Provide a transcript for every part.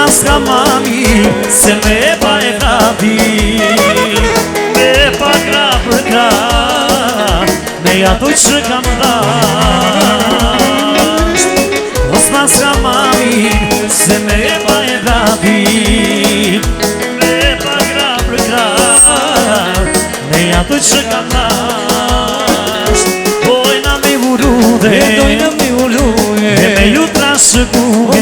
mas ka mami, se me pa e krapi. Me pa kra për kra, me ato që kam dasht. Os mas ka mami, se me pa e krapi. Me pa kra për kra, me ato që kam dasht. Dojna me ulude, e me ju trashëguhe,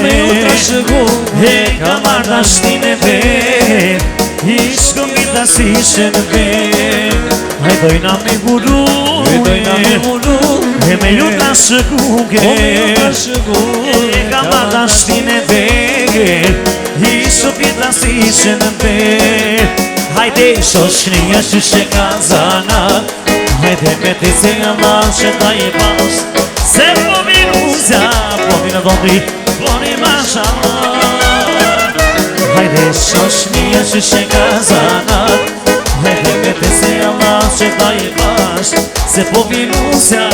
e ka marrë dashnin e vet, ishko mi dasishën vet. Haj dojna me ulude, e me ju trashëguhe, e ka marrë dashnin e vet, ishko mi dasishën vet. Hajde shoshnia që sheka zanat, hajde me të se nga malë që ta je pas. Se po vinë muzja, po vinë dhondri, po një mashallah. Hajde shoshnia që sheka zanat, hajde me të se nga malë që ta je pas. Se po vinë muzja,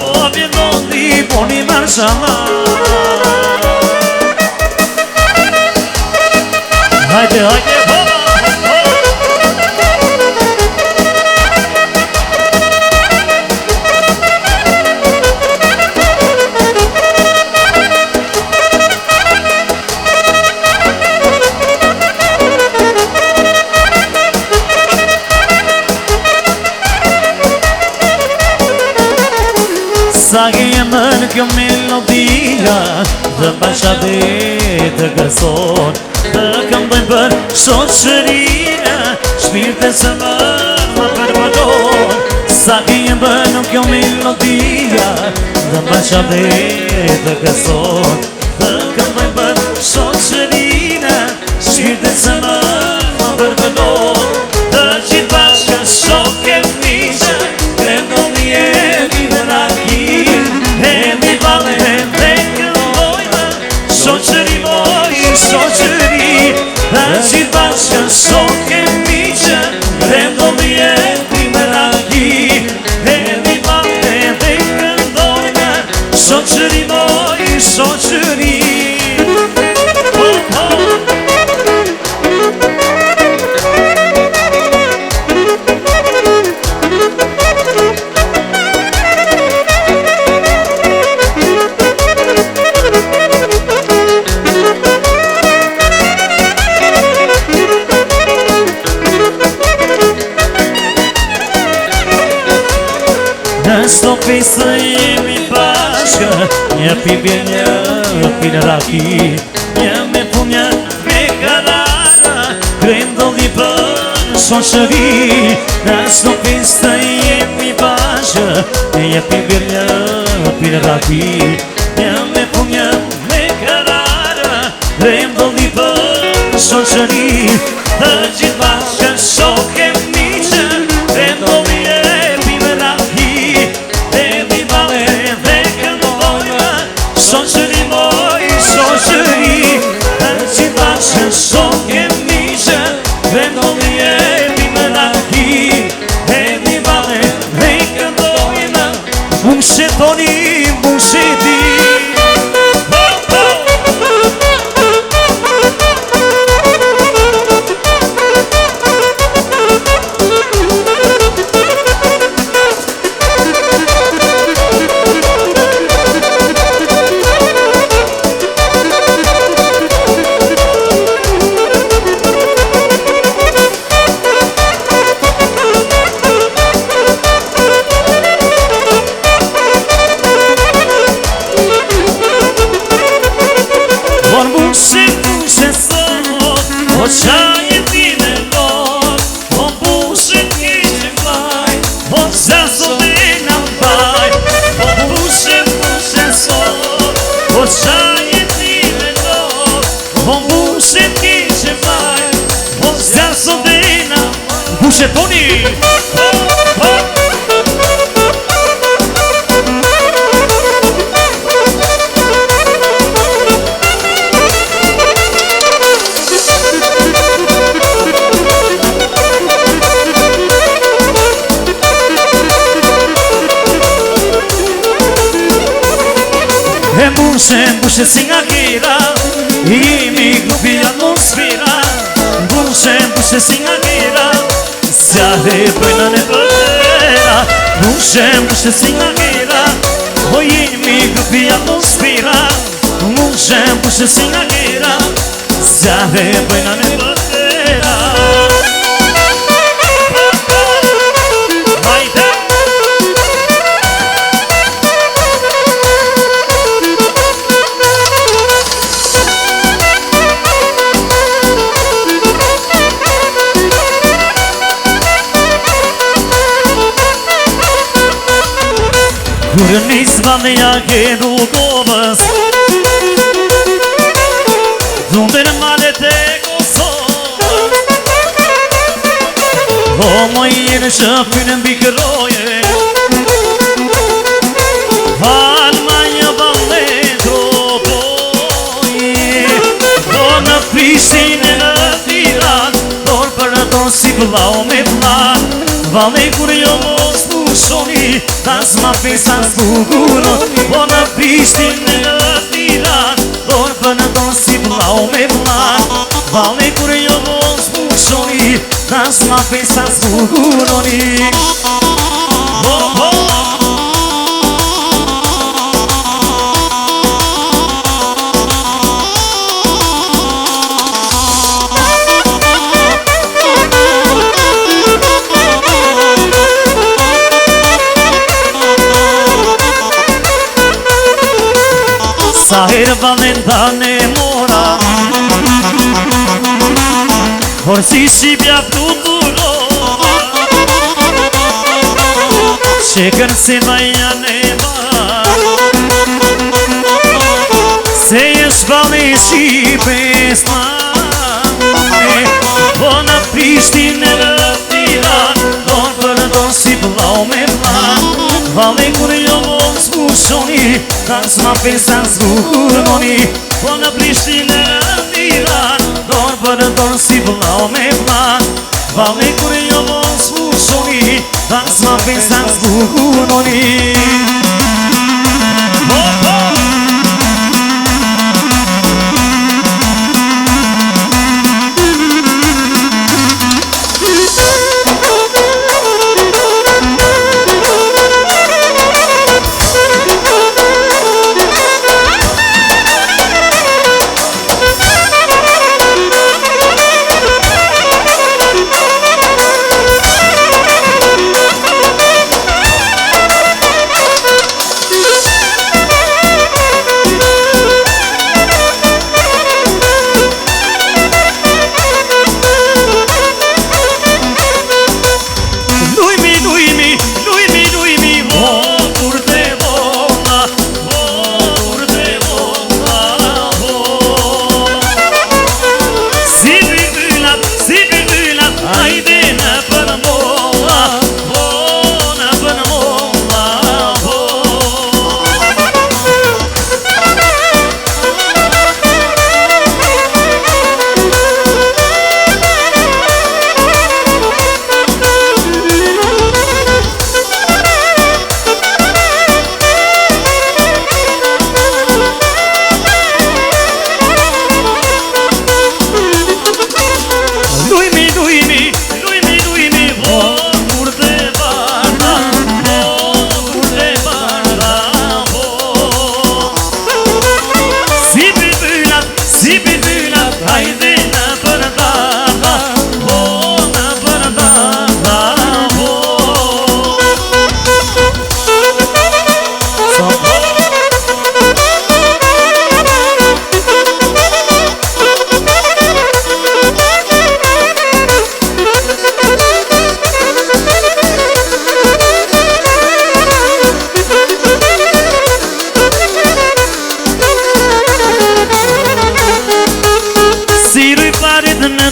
po vinë dhondri, po një mashallah. Hajde, hajde, po! Sa kemë në kjo melodia, dhe basha dhe të gëson, të këndojnë për shoqërina, shpirte se më përbëdon. Sa kemë në kjo melodia, dhe basha dhe të gëson, të këndojnë për shoqërina, shpirte se më përbëdon. Të qitë bashka shok e fnisha, krendo mjeti dhe rakim, e mi vale dhe këndojnë, shoqëri moj, shoqëri. Të qitë bashka shok e fnisha, krendo mjeti dhe rakim, e mi vale dhe këndojnë, shoqëri moj, shoqëri. Sto pesë jemi bashkë, një pibje, një pinë raki, një me pun, një me karara, krendo li për shoqëri. Sto pesë jemi bashkë, një pibje, një pinë raki, një me pun, një me karara, krendo li për shoqëri. Të gjithë bashkë shok e miqë, krendo li e pinë raki, shoqëri moj, shoqëri. Të qitë bashkë shok e miqë, vendoli e pimë raki, e një vale dhe i këndojnë, bushetoni, busheti. Bushetoni! Bushe si nga kira, Jemi grupi atmosfera, bushe si nga kera, zjarë bëjnë në vëtera, bushe si nga kera. O jemi grupi atmosfera, bushe si nga kera, zjarë bëjnë në vëtera. Kur nisë valja ke Dukovës, dhunde në malet e Kosovës, o moj jenë që fynë mbi këroje, valma një valne tropoje, do në Prishtinë në Tiranë, dorë për dorë si vëllau me vlan, valne kur jo mos pushoni, tas ma pesa s'bukuroni, po në Prishtinë në Tiranë, dorë për dorë si vëllau me vlan, valne kur jo mos pushoni, tas ma pesa s'bukuroni. Sa herë valentane mora, por si shqipja fluturo, qekën se vajan e var, se jesh vale Shqipes mame, po në Prishtinë në Tiranë, dorë për dorë si vëllau me vlan, vale kur jo mos pushoni, tas ma pesa s'bukuroni, po në Prishtinë në Tiranë, dorë për dorë si vëllau me vlan, vale kur jo mos pushoni, tas ma pesa s'bukuroni.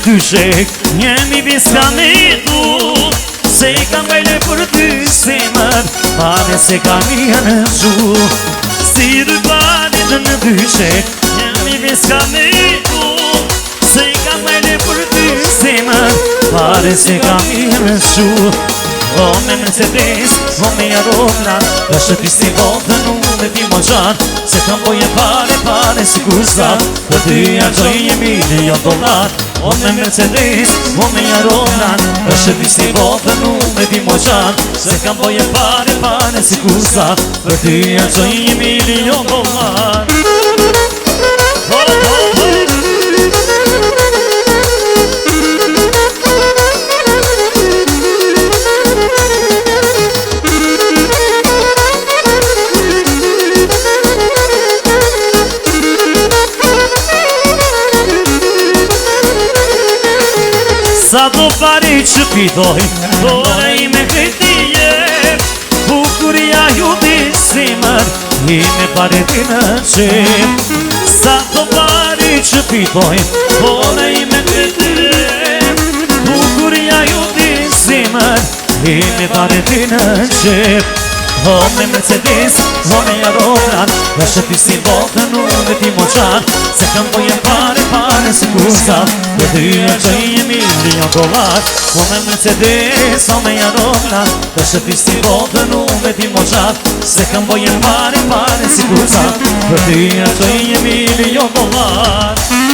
Dyshek, njemi viska me tu, se I kam gajle për ty semër, pare se ka një në gju. Si dy parit në dyshek, njemi viska me tu, se I kam gajle për ty semër, pare se ka një në gju. O me Mercedes, o me Aeroplan, është pisti botën unë me ti mo gjan Se kam boje pare si kur sa Për ty argjoj 1 milion dollar O me Mercedes, o me Jarolan është vishti botën me ti mo gjan Se kam boje pare si kur sa Për ty argjoj 1 milion dollar Sa do pari që pitoj, dore I me kritije Bukuria ju disimër, I me pare ti në qim Sa do pari që pitoj, dore I me kritije Bukuria ju disimër, I me pare ti në qim O me Mercedes, o me Jarolan është fisti botën me ti mo gjan Se kam boje pare si kursa Për ty argjoj 1 milion dollar O me Mercedes, o me Jarolan është fisti botën me ti mo gjan Se kam boje pare si kursa Për ty argjoj 1 milion dollar